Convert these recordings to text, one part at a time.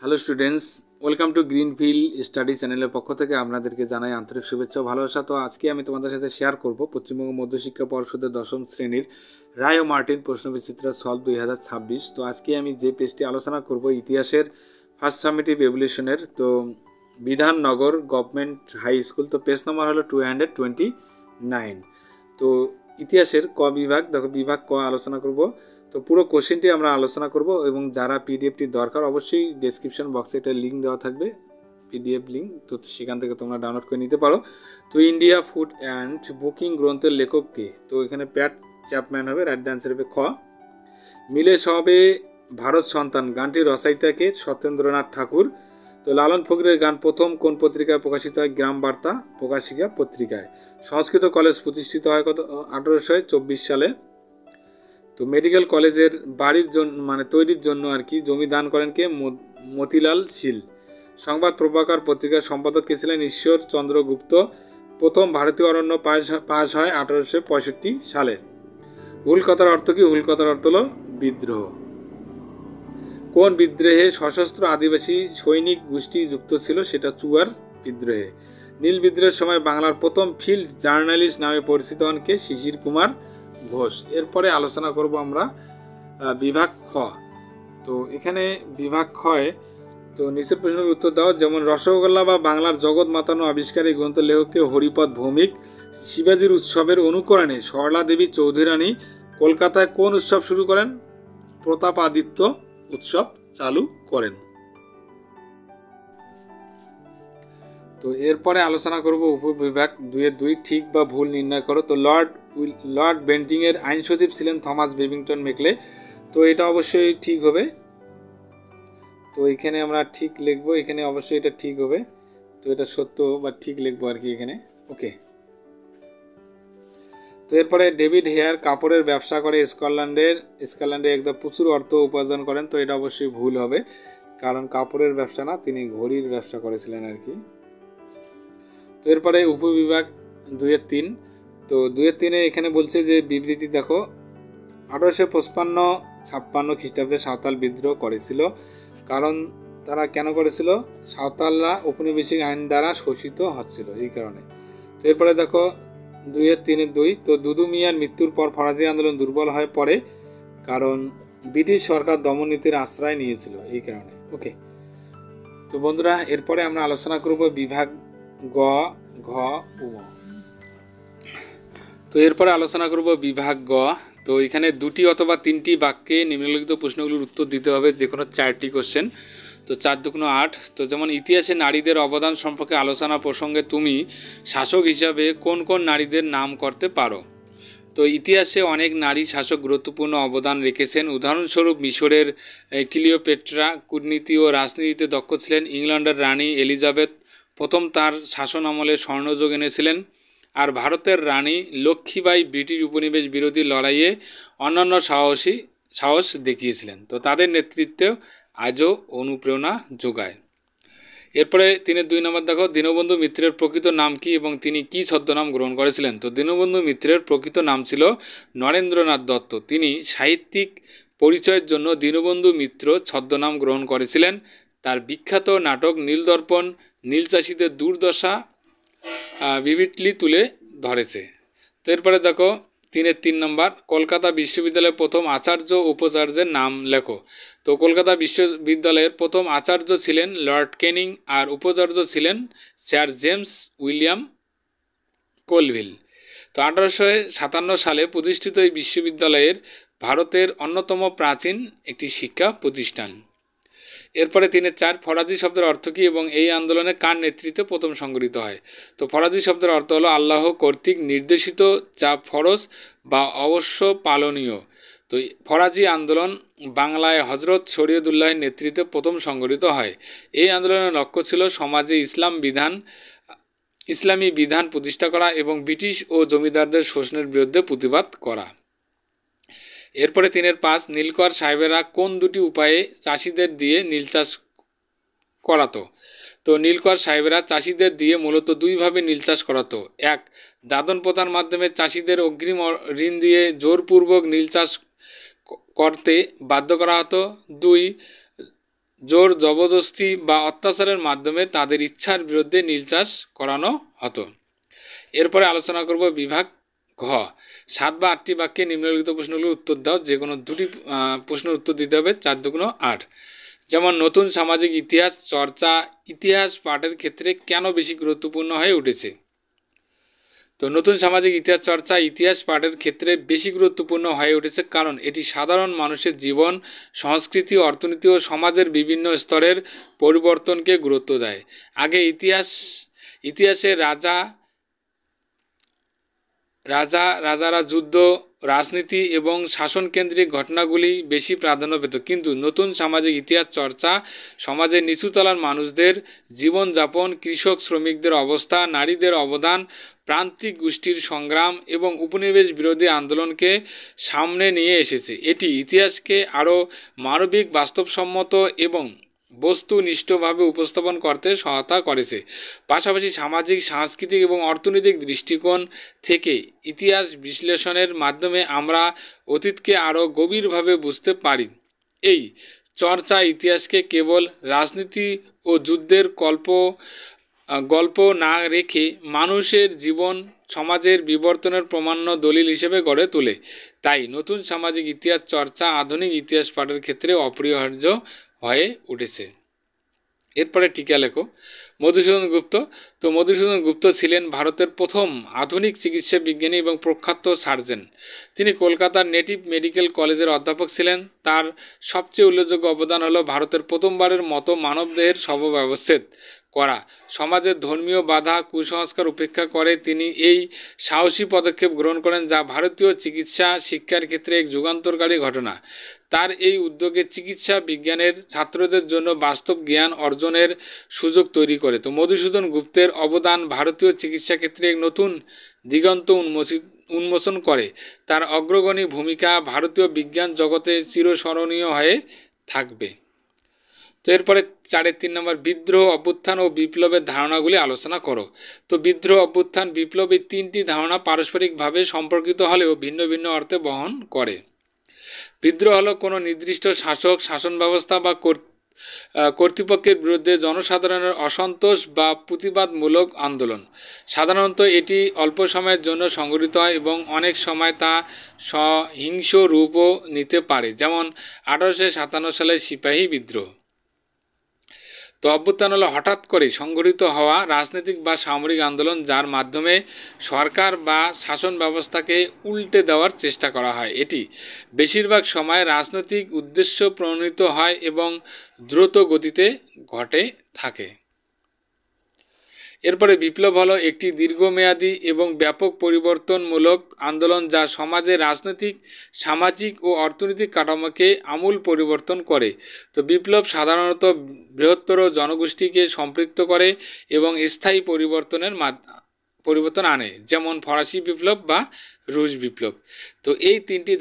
Hello students, welcome to greenfield study চ্যানেলের পক্ষ থেকে আপনাদেরকে জানাই আন্তরিক শুভেচ্ছা ও ভালোবাসা। তো আজকে আমি তোমাদের সাথে শেয়ার করব পশ্চিমবঙ্গ মধ্যশিক্ষা পর্ষদের 10ম শ্রেণীর রায় ও মার্টিন প্রশ্নবিচিত্রা সলভ 2026। তো আজকে আমি যে পেজটি আলোচনা করব ইতিহাসের ফার্স্ট সামেটিভ এভলিউশনের, তো বিধাননগর গভর্নমেন্ট হাই স্কুল। তো পেজ নম্বর হলো 229। তো ইতিহাসের ক বিভাগ, দেখো বিভাগ ক আলোচনা করব। তো পুরো কোশ্চেনটি আমরা আলোচনা করব এবং যারা পিডিএফটি দরকার অবশ্যই ডেসক্রিপশন বক্সে একটা লিঙ্ক দেওয়া থাকবে, পিডিএফ লিঙ্ক, তো সেখান থেকে তোমরা ডাউনলোড করে নিতে পারো। তো ইন্ডিয়া ফুড অ্যান্ড বুকিং গ্রন্থের লেখক কে? তো এখানে প্যাট চ্যাপম্যান হবে, রাইট আনসার হবে খ। মিলে সবে ভারত সন্তান গানটির রচয়িতাকে? সত্যেন্দ্রনাথ ঠাকুর। তো লালন ফকিরের গান প্রথম কোন পত্রিকায় প্রকাশিত হয়? গ্রাম বার্তা প্রকাশিকা পত্রিকায়। সংস্কৃত কলেজ প্রতিষ্ঠিত হয় কত? 1824 সালে। তো মেডিকেল কলেজের বাড়ির জন্য তৈরির জন্য আর কি জমি দান করেন কে? মতিলাল শীল। সংবাদ প্রভাকর পত্রিকার সম্পাদক কে ছিলেন? ঈশ্বর চন্দ্র গুপ্ত। প্রথম ভারতীয় অরণ্য পাস হয় 1865 সালে। হুল কথার অর্থ কি? হুল কথার অর্থ হলো বিদ্রোহ। কোন বিদ্রোহে সশস্ত্র আদিবাসী সৈনিক গোষ্ঠী যুক্ত ছিল? সেটা চুয়ার বিদ্রোহে। নীল বিদ্রোহের সময় বাংলার প্রথম ফিল্ড জার্নালিস্ট নামে পরিচিত হন কে? শিশির কুমার ঘোষ। এরপরে আলোচনা করব আমরা বিভাগ খ। তো এখানে বিভাগ খয়, তো নিচের প্রশ্নের উত্তর দাও। যেমন রসগোল্লা বা বাংলার জগৎ মাতানো আবিষ্কার এই গ্রন্থের লেখককে? হরিপদ ভৌমিক। শিবাজির উৎসবের অনুকরণে সরলা দেবী চৌধুরী রানী কলকাতায় কোন উৎসব শুরু করেন? প্রতাপাদিত্য উৎসব চালু করেন। তো এরপরে আলোচনা করব উপবিভাগ 2-2 ঠিক বা ভুল নির্ণয় করো। তো লর্ড বেন্টিং এর আইন সচিব ছিলেন থমাস বেবিংটন মেকলে। তো এটা অবশ্যই ঠিক হবে। তো এখানে আমরা ঠিক লিখবো, এখানে অবশ্যই এটা ঠিক হবে। তো এটা সত্য বা ঠিক লিখবো আর কি এখানে। ওকে। তো এরপরে ডেভিড হেয়ার কাপড়ের ব্যবসা করে স্কটল্যান্ডে একদম প্রচুর অর্থ উপার্জন করেন। তো এটা অবশ্যই ভুল হবে, কারণ কাপড়ের ব্যবসা না, তিনি ঘড়ির ব্যবসা করেছিলেন আর কি। তো এরপরে উপবিভাগ 2-3। তো 2-3 এখানে বলছে যে বিবৃতি দেখো। 1855-56 খ্রিস্টাব্দে সাঁওতাল বিদ্রোহ করেছিল। কারণ তারা কেন করেছিল? সাঁওতালরা ঔপনিবেশিক আইন দ্বারা শোষিত হচ্ছিল, এই কারণে। তো এরপরে দেখো 2-3-2। তো দুদু মিয়ার মৃত্যুর পর ফরাজি আন্দোলন দুর্বল হয়ে পড়ে, কারণ ব্রিটিশ সরকার দমননীতির আশ্রয় নিয়েছিল, এই কারণে। ওকে। তো বন্ধুরা, এরপরে আমরা আলোচনা করব বিভাগ গ, ঘ, উ। তো এরপরে আলোচনা করব বিভাগ গ। তো এখানে 2টি অথবা 3টি বাক্যে নিম্নলিখিত প্রশ্নগুলোর উত্তর দিতে হবে, যে কোনো 4টি কোশ্চেন। তো 4×2 = 8। তো যেমন ইতিহাসে নারীদের অবদান সম্পর্কে আলোচনা প্রসঙ্গে তুমি শাসক হিসাবে কোন কোন নারীদের নাম করতে পারো? তো ইতিহাসে অনেক নারী শাসক গুরুত্বপূর্ণ অবদান রেখেছেন। উদাহরণস্বরূপ মিশরের ক্লিওপেট্রা কূটনীতি ও রাজনীতিতে দক্ষ ছিলেন। ইংল্যান্ডের রানী এলিজাবেথ প্রথম তার শাসন আমলে স্বর্ণযুগ এনেছিলেন। আর ভারতের রানী লক্ষ্মীবাঈ ব্রিটিশ উপনিবেশ বিরোধী লড়াইয়ে অন্যান্য সাহস দেখিয়েছিলেন। তো তাদের নেতৃত্বে আজও অনুপ্রেরণা যোগায়। এরপরে 3-2 নম্বর দেখো। দীনবন্ধু মিত্রের প্রকৃত নাম কি এবং তিনি কি ছদ্মনাম গ্রহণ করেছিলেন? তো দীনবন্ধু মিত্রের প্রকৃত নাম ছিল নরেন্দ্রনাথ দত্ত। তিনি সাহিত্যিক পরিচয়ের জন্য দীনবন্ধু মিত্র ছদ্মনাম গ্রহণ করেছিলেন। তার বিখ্যাত নাটক নীলদর্পণ নীলচাষীদের দুর্দশা ভিভিডলি তুলে ধরেছে। তো এরপরে দেখো 3-3 নম্বর। কলকাতা বিশ্ববিদ্যালয়ের প্রথম আচার্য উপাচার্যের নাম লেখো। তো কলকাতা বিশ্ববিদ্যালয়ের প্রথম আচার্য ছিলেন লর্ড ক্যানিং, আর উপাচার্য ছিলেন স্যার জেমস উইলিয়াম কোলভিল। তো 1857 সালে প্রতিষ্ঠিত এই বিশ্ববিদ্যালয়ের ভারতের অন্যতম প্রাচীন একটি শিক্ষা প্রতিষ্ঠান। এরপরে 3-4 ফরাজি শব্দের অর্থ কী এবং এই আন্দোলনে কার নেতৃত্বে প্রথম সংগঠিত হয়? তো ফরাজি শব্দের অর্থ হলো আল্লাহ কর্তৃক নির্দেশিত, যা ফরজ বা অবশ্য পালনীয়। তো ফরাজি আন্দোলন বাংলায় হজরত শরীয়তুল্লাহের নেতৃত্বে প্রথম সংগঠিত হয়। এই আন্দোলনের লক্ষ্য ছিল সমাজে ইসলামী বিধান প্রতিষ্ঠা করা এবং ব্রিটিশ ও জমিদারদের শোষণের বিরুদ্ধে প্রতিবাদ করা। এরপরে 3-5 নীলকর সাহেবেরা কোন দুটি উপায়ে চাষিদের দিয়ে নীল চাষ করাতো? তো নীলকর সাহেবেরা চাষিদের দিয়ে মূলত দুইভাবে নীল চাষ করাতো। 1, দাদন প্রথার মাধ্যমে চাষিদের অগ্রিম ঋণ দিয়ে জোরপূর্বক নীল চাষ করতে বাধ্য করা হতো। 2, জোর জবরদস্তি বা অত্যাচারের মাধ্যমে তাদের ইচ্ছার বিরুদ্ধে নীল চাষ করানো হতো। এরপরে আলোচনা করব বিভাগ ঘ। 7 বা 8টি বাক্যে নিম্নলিখিত প্রশ্নগুলোর উত্তর দাও। যে কোনো দুটি প্রশ্নের উত্তর দিতে হবে। 4 দুগুণ 8। যেমন নতুন সামাজিক ইতিহাস চর্চা ইতিহাস পাঠের ক্ষেত্রে কেন বেশি গুরুত্বপূর্ণ হয়ে উঠেছে? তো নতুন সামাজিক ইতিহাস চর্চা ইতিহাস পাঠের ক্ষেত্রে বেশি গুরুত্বপূর্ণ হয়ে উঠেছে কারণ এটি সাধারণ মানুষের জীবন, সংস্কৃতি, অর্থনীতি ও সমাজের বিভিন্ন স্তরের পরিবর্তনকে গুরুত্ব দেয়। আগে ইতিহাসে রাজারা যুদ্ধ, রাজনীতি এবং শাসনকেন্দ্রিক ঘটনাগুলি বেশি প্রাধান্য পেত, কিন্তু নতুন সামাজিক ইতিহাস চর্চা সমাজের নিচুতলার মানুষদের জীবনযাপন, কৃষক শ্রমিকদের অবস্থা, নারীদের অবদান, প্রান্তিক গোষ্ঠীর সংগ্রাম এবং উপনিবেশ বিরোধী আন্দোলনকে সামনে নিয়ে এসেছে। এটি ইতিহাসকে আরও মানবিক, বাস্তবসম্মত এবং বস্তুনিষ্ঠভাবে উপস্থাপন করতে সহায়তা করেছে। পাশাপাশি সামাজিক, সাংস্কৃতিক এবং অর্থনৈতিক দৃষ্টিকোণ থেকে ইতিহাস বিশ্লেষণের মাধ্যমে আমরা অতীতকে আরও গভীরভাবে বুঝতে পারি। এই চর্চা ইতিহাসকে কেবল রাজনীতি ও যুদ্ধের গল্প না রেখে মানুষের জীবন, সমাজের বিবর্তনের প্রমাণ্য দলিল হিসেবে গড়ে তোলে। তাই নতুন সামাজিক ইতিহাস চর্চা আধুনিক ইতিহাস পাঠের ক্ষেত্রে অপরিহার্য হয়ে উঠেছে। এরপরে টিকা লেখো। মধুসূদন গুপ্ত। তো মধুসূদন গুপ্ত ছিলেন ভারতের প্রথম আধুনিক চিকিৎসা বিজ্ঞানী এবং প্রখ্যাত সার্জন। তিনি কলকাতার নেটিভ মেডিকেল কলেজের অধ্যাপক ছিলেন। তার সবচেয়ে উল্লেখযোগ্য অবদান হলো ভারতের প্রথমবারের মতো মানবদেহের শবব্যবচ্ছেদ করা। সমাজের ধর্মীয় বাধা, কুসংস্কার উপেক্ষা করে তিনি এই সাহসী পদক্ষেপ গ্রহণ করেন, যা ভারতীয় চিকিৎসা শিক্ষার ক্ষেত্রে এক যুগান্তকারী ঘটনা। তার এই উদ্যোগে চিকিৎসা বিজ্ঞানের ছাত্রদের জন্য বাস্তব জ্ঞান অর্জনের সুযোগ তৈরি করে। তো মধুসূদন গুপ্তের অবদান ভারতীয় চিকিৎসা ক্ষেত্রে এক নতুন দিগন্ত উন্মোচন করে। তার অগ্রগণী ভূমিকা ভারতীয় বিজ্ঞান জগতে চিরস্মরণীয় হয়ে থাকবে। তো এরপরে 4.3 নম্বর বিদ্রোহ, অভ্যুত্থান ও বিপ্লবের ধারণাগুলি আলোচনা করো। তো বিদ্রোহ, অভ্যুত্থান, বিপ্লব এই তিনটি ধারণা পারস্পরিকভাবে সম্পর্কিত হলেও ভিন্ন ভিন্ন অর্থে বহন করে। বিদ্রোহ হলো কোনো নির্দিষ্ট শাসক, শাসন ব্যবস্থা বা কর্তৃপক্ষের বিরুদ্ধে জনসাধারণের অসন্তোষ বা প্রতিবাদমূলক আন্দোলন। সাধারণত এটি অল্প সময়ের জন্য সংঘটিত হয় এবং অনেক সময় তা সহিংস রূপও নিতে পারে, যেমন 1857 সালের সিপাহী বিদ্রোহ। তো অভ্যুত্থান হলো হঠাৎ করে সংঘটিত হওয়া রাজনৈতিক বা সামরিক আন্দোলন, যার মাধ্যমে সরকার বা শাসন ব্যবস্থাকে উল্টে দেওয়ার চেষ্টা করা হয়। এটি বেশিরভাগ সময় রাজনৈতিক উদ্দেশ্য প্রণীত হয় এবং দ্রুত গতিতে ঘটে থাকে। এরপরে বিপ্লব হলো একটি দীর্ঘমেয়াদী এবং ব্যাপক পরিবর্তনমূলক আন্দোলন, যা সমাজের রাজনৈতিক, সামাজিক ও অর্থনৈতিক কাঠামোকে আমূল পরিবর্তন করে। তো বিপ্লব সাধারণত বৃহত্তর জনগোষ্ঠীকে সম্পৃক্ত করে এবং স্থায়ী পরিবর্তন আনে, যেমন ফরাসি বিপ্লব বা রুশ বিপ্লব। তো এই তিনটি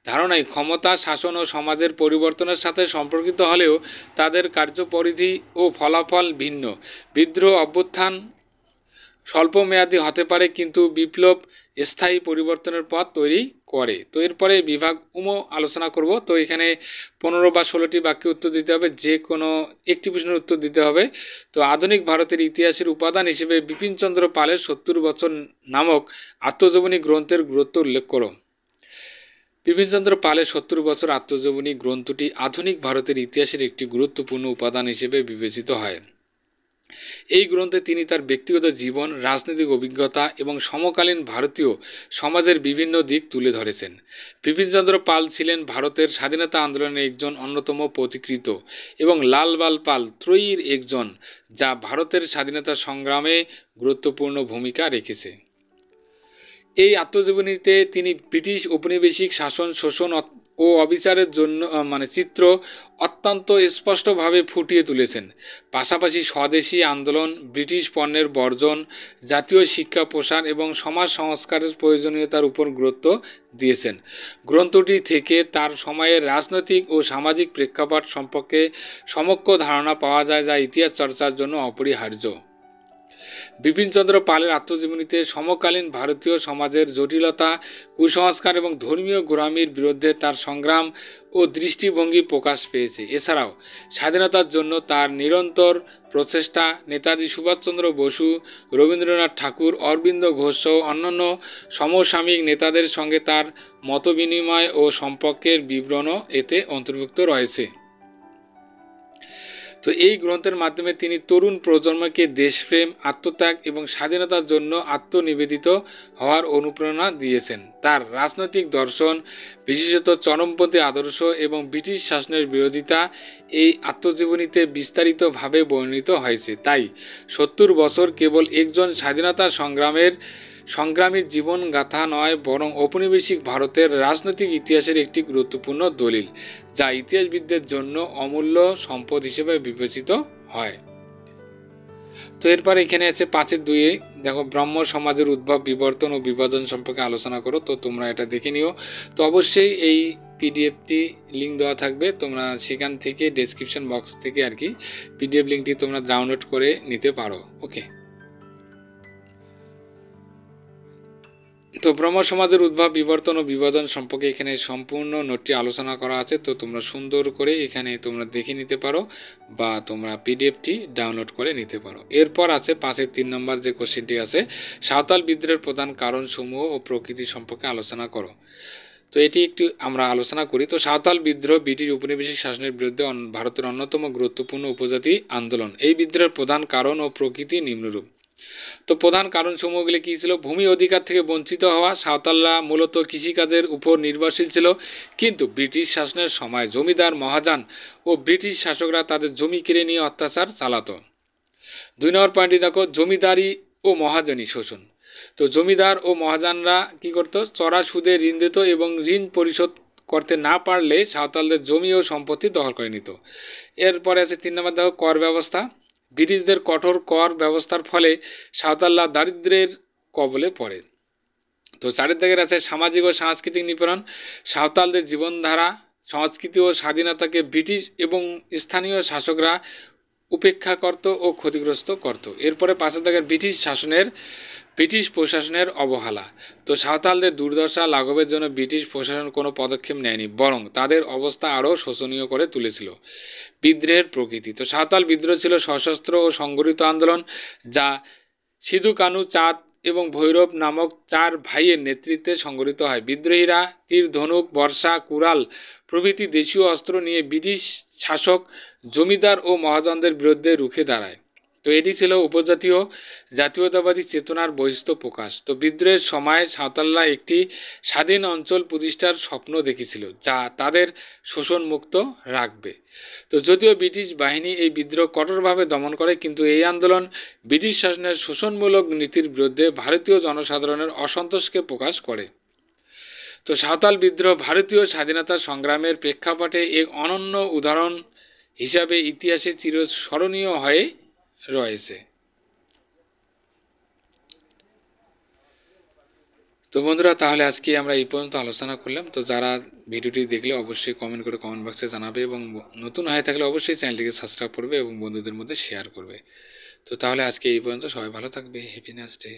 ধারণাই ক্ষমতা, শাসন ও সমাজের পরিবর্তনের সাথে সম্পর্কিত হলেও তাদের কার্যপরিধি ও ফলাফল ভিন্ন। বিদ্রোহ, অভ্যুত্থান স্বল্পমেয়াদী হতে পারে, কিন্তু বিপ্লব স্থায়ী পরিবর্তনের পথ তৈরি করে। তো এরপরে বিভাগ আলোচনা করব। তো এখানে 15 বা 16টি বাক্যে উত্তর দিতে হবে, যে কোনো একটি প্রশ্নের উত্তর দিতে হবে। তো আধুনিক ভারতের ইতিহাসের উপাদান হিসেবে বিপিনচন্দ্র পালের 70 বছর নামক আত্মজীবনী গ্রন্থের গুরুত্ব উল্লেখ করো। বিপিনচন্দ্র পালের 70 বছর আত্মজীবনী গ্রন্থটি আধুনিক ভারতের ইতিহাসের একটি গুরুত্বপূর্ণ উপাদান হিসেবে বিবেচিত হয়। এই গ্রন্থে তিনি তার ব্যক্তিগত জীবন, রাজনৈতিক অভিজ্ঞতা এবং সমকালীন ভারতীয় সমাজের বিভিন্ন দিক তুলে ধরেছেন। বিপিনচন্দ্র পাল ছিলেন ভারতের স্বাধীনতা আন্দোলনের একজন অন্যতম পথিকৃৎ এবং লাল-বাল পাল ত্রয়ীর একজন, যা ভারতের স্বাধীনতা সংগ্রামে গুরুত্বপূর্ণ ভূমিকা রেখেছে। এই আত্মজীবনীতে তিনি ব্রিটিশ ঔপনিবেশিক শাসন, শোষণ ও অবিচারের জন্য চিত্র অত্যন্ত স্পষ্টভাবে ফুটিয়ে তুলেছেন। পাশাপাশি স্বদেশী আন্দোলন, ব্রিটিশ পণ্যের বর্জন, জাতীয় শিক্ষা প্রসার এবং সমাজ সংস্কারের প্রয়োজনীয়তার উপর গুরুত্ব দিয়েছেন। গ্রন্থটি থেকে তার সময়ের রাজনৈতিক ও সামাজিক প্রেক্ষাপট সম্পর্কে সমগ্র ধারণা পাওয়া যায়, যা ইতিহাস চর্চার জন্য অপরিহার্য। বিপিনচন্দ্র পালের আত্মজীবনীতে সমকালীন ভারতীয় সমাজের জটিলতা, কুসংস্কার এবং ধর্মীয় গোঁড়ামির বিরুদ্ধে তার সংগ্রাম ও দৃষ্টিভঙ্গি প্রকাশ পেয়েছে। এছাড়াও স্বাধীনতার জন্য তার নিরন্তর প্রচেষ্টা, নেতাজি সুভাষচন্দ্র বসু, রবীন্দ্রনাথ ঠাকুর, অরবিন্দ ঘোষ সহ অন্যান্য সমসাময়িক নেতাদের সঙ্গে তার মতবিনিময় ও সম্পর্কের বিবরণও এতে অন্তর্ভুক্ত রয়েছে। তো এই গ্রন্থের মাধ্যমে তিনি তরুণ প্রজন্মকে দেশপ্রেম, আত্মত্যাগ এবং স্বাধীনতার জন্য আত্মনিবেদিত হওয়ার অনুপ্রেরণা দিয়েছেন। তার রাজনৈতিক দর্শন, বিশেষত চরমপন্থী আদর্শ এবং ব্রিটিশ শাসনের বিরোধিতা এই আত্মজীবনীতে বিস্তারিতভাবে বর্ণিত হয়েছে। তাই ৭০ বছর কেবল একজন স্বাধীনতা সংগ্রামীর জীবনগাথা নয়, বরং ঔপনিবেশিক ভারতের রাজনৈতিক ইতিহাসের একটি গুরুত্বপূর্ণ দলিল, যা ইতিহাসবিদদের জন্য অমূল্য সম্পদ হিসেবে বিবেচিত হয়। তো এরপর এখানে আছে ৫-২ দেখো, ব্রহ্ম সমাজের উদ্ভব, বিবর্তন ও বিভাজন সম্পর্কে আলোচনা করো। তো তোমরা এটা দেখে নিও। তো অবশ্যই এই পিডিএফটি লিঙ্ক দেওয়া থাকবে, তোমরা সেখান থেকে ডেসক্রিপশন বক্স থেকে আর কি পিডিএফ লিঙ্কটি তোমরা ডাউনলোড করে নিতে পারো। ওকে, তো ব্রহ্ম সমাজের উদ্ভব, বিবর্তন ও বিভাজন সম্পর্কে এখানে সম্পূর্ণ নোটটি আলোচনা করা আছে। তো তোমরা সুন্দর করে এখানে তোমরা দেখে নিতে পারো বা তোমরা পিডিএফটি ডাউনলোড করে নিতে পারো। এরপর আছে ৫-৩ নম্বর যে কোশ্চেনটি আছে, সাঁওতাল বিদ্রোহের প্রধান কারণসমূহ ও প্রকৃতি সম্পর্কে আলোচনা করো। তো এটি একটু আমরা আলোচনা করি। তো সাঁওতাল বিদ্রোহ ব্রিটিশ উপনিবেশিক শাসনের বিরুদ্ধে ভারতের অন্যতম গুরুত্বপূর্ণ উপজাতি আন্দোলন। এই বিদ্রোহের প্রধান কারণ ও প্রকৃতি নিম্নরূপ। তো প্রধান কারণসমূহগুলি কী ছিল? ভূমি অধিকার থেকে বঞ্চিত হওয়া। সাঁওতালরা মূলত কৃষিকাজের উপর নির্ভরশীল ছিল, কিন্তু ব্রিটিশ শাসনের সময় জমিদার, মহাজন ও ব্রিটিশ শাসকরা তাদের জমি কেড়ে নিয়ে অত্যাচার চালাতো। ২ নম্বর পয়েন্টটি দেখো, জমিদারি ও মহাজনী শোষণ। তো জমিদার ও মহাজনরা কী করতো? চড়া সুদে ঋণ দিত এবং ঋণ পরিশোধ করতে না পারলে সাঁওতালদের জমি ও সম্পত্তি দখল করে নিত। এরপরে আছে ৩ নম্বর দেখো, কর ব্যবস্থা। ব্রিটিশদের কঠোর কর ব্যবস্থার ফলে সাঁওতালরা দারিদ্র্যের কবলে পড়ে। তো ৪ দাগের আছে সামাজিক ও সাংস্কৃতিক নিপীড়ন। সাঁওতালদের জীবনধারা, সংস্কৃতি ও স্বাধীনতাকে ব্রিটিশ এবং স্থানীয় শাসকরা উপেক্ষা করত ও ক্ষতিগ্রস্ত করত। এরপরে ৫ দাগের ব্রিটিশ প্রশাসনের অবহেলা। তো সাঁওতালদের দুর্দশা লাঘবের জন্য ব্রিটিশ প্রশাসন কোনো পদক্ষেপ নেয়নি, বরং তাদের অবস্থা আরও শোচনীয় করে তুলেছিল। বিদ্রোহের প্রকৃতি। তো সাঁওতাল বিদ্রোহ ছিল সশস্ত্র ও সংগঠিত আন্দোলন, যা সিধু কানু চাঁদ এবং ভৈরব নামক ৪ ভাইয়ের নেতৃত্বে সংগঠিত হয়। বিদ্রোহীরা তীর, ধনুক, বর্ষা, কুড়াল প্রভৃতি দেশীয় অস্ত্র নিয়ে ব্রিটিশ শাসক, জমিদার ও মহাজনদের বিরুদ্ধে রুখে দাঁড়ায়। তো এটি ছিল উপজাতীয় জাতীয়তাবাদী চেতনার বহিঃস্থ প্রকাশ। তো বিদ্রোহের সময় সাঁওতালরা একটি স্বাধীন অঞ্চল প্রতিষ্ঠার স্বপ্ন দেখেছিল, যা তাদের শোষণমুক্ত রাখবে। তো যদিও ব্রিটিশ বাহিনী এই বিদ্রোহ কঠোরভাবে দমন করে, কিন্তু এই আন্দোলন ব্রিটিশ শাসনের শোষণমূলক নীতির বিরুদ্ধে ভারতীয় জনসাধারণের অসন্তোষকে প্রকাশ করে। তো সাঁওতাল বিদ্রোহ ভারতীয় স্বাধীনতা সংগ্রামের প্রেক্ষাপটে এক অনন্য উদাহরণ হিসাবে ইতিহাসে চিরস্মরণীয় হয়ে রয়েছে। তো বন্ধুরা, তাহলে আজকে আমরা এই পর্যন্ত আলোচনা করলাম। তো যারা ভিডিওটি দেখলে অবশ্যই কমেন্ট করে কমেন্ট বক্সে জানাবে এবং নতুন হয়ে থাকলে অবশ্যই চ্যানেলটিকে সাবস্ক্রাইব করবে এবং বন্ধুদের মধ্যে শেয়ার করবে। তো তাহলে আজকে এই পর্যন্ত, সবাই ভালো থাকবে। Happy next day.